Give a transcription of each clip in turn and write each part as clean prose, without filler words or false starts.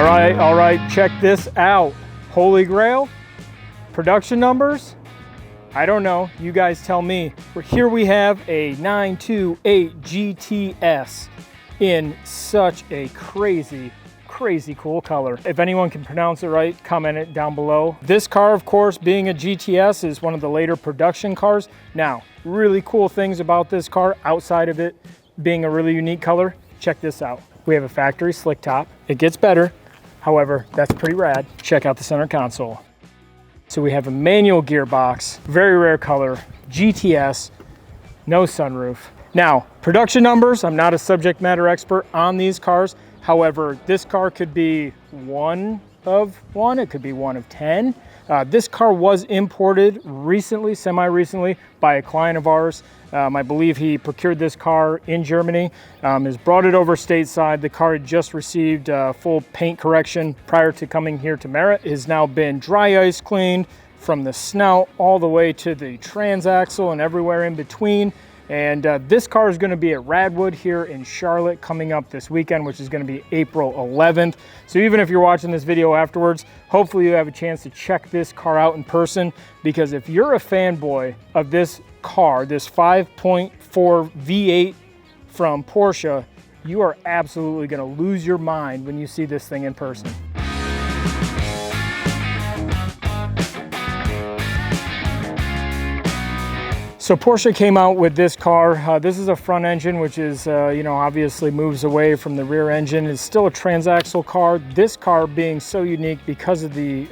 All right, check this out. Holy Grail, production numbers, I don't know, you guys tell me. Here we have a 928 GTS in such a crazy cool color. If anyone can pronounce it right, comment it down below. This car, of course, being a GTS, is one of the later production cars. Now, really cool things about this car, outside of it being a really unique color, check this out. We have a factory slick top. It gets better. However, that's pretty rad. Check out the center console. So we have a manual gearbox, very rare color, GTS, no sunroof. Now, production numbers, I'm not a subject matter expert on these cars. However, this car could be one of one, it could be one of 10. This car was imported recently, semi-recently, by a client of ours. I believe he procured this car in Germany, has brought it over stateside. The car had just received full paint correction prior to coming here to Merritt. It has now been dry ice cleaned from the snout all the way to the transaxle and everywhere in between. And this car is going to be at Radwood here in Charlotte coming up this weekend, which is going to be April 11th. So even if you're watching this video afterwards, hopefully you have a chance to check this car out in person, because if you're a fanboy of this car, this 5.4 V8 from Porsche, you are absolutely going to lose your mind when you see this thing in person. So Porsche came out with this car. This is a front engine, which is, obviously moves away from the rear engine. It's still a transaxle car. This car being so unique because of the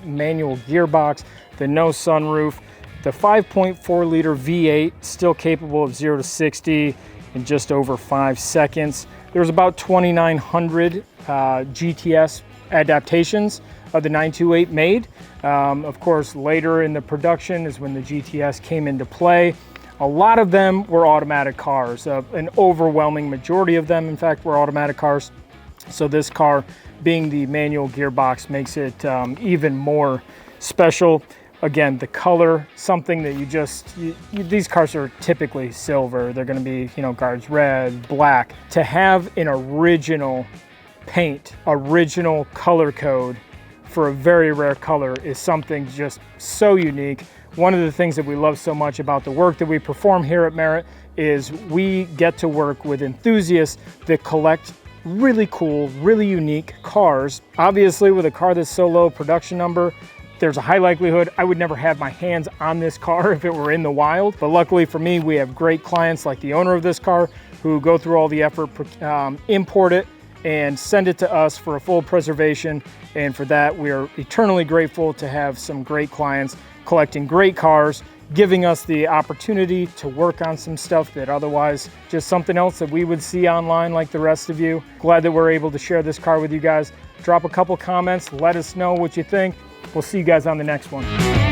manual gearbox, the no sunroof, the 5.4 liter V8, still capable of 0 to 60 in just over 5 seconds. There's about 2,900 GTS adaptations of the 928 made. Of course, later in the production is when the GTS came into play. A lot of them were automatic cars. An overwhelming majority of them, in fact, were automatic cars. So this car, being the manual gearbox, makes it even more special. Again, the color, something that these cars are typically silver. They're going to be, guards red, black. To have an original paint, original color code for a very rare color is something just so unique. One of the things that we love so much about the work that we perform here at Merritt is we get to work with enthusiasts that collect really cool, really unique cars. Obviously, with a car that's so low production number, there's a high likelihood I would never have my hands on this car if it were in the wild. But luckily for me, we have great clients like the owner of this car who go through all the effort, import it, and send it to us for a full preservation. And for that, we are eternally grateful to have some great clients collecting great cars, giving us the opportunity to work on some stuff that otherwise just something else that we would see online like the rest of you. Glad that we're able to share this car with you guys. Drop a couple comments, let us know what you think. We'll see you guys on the next one.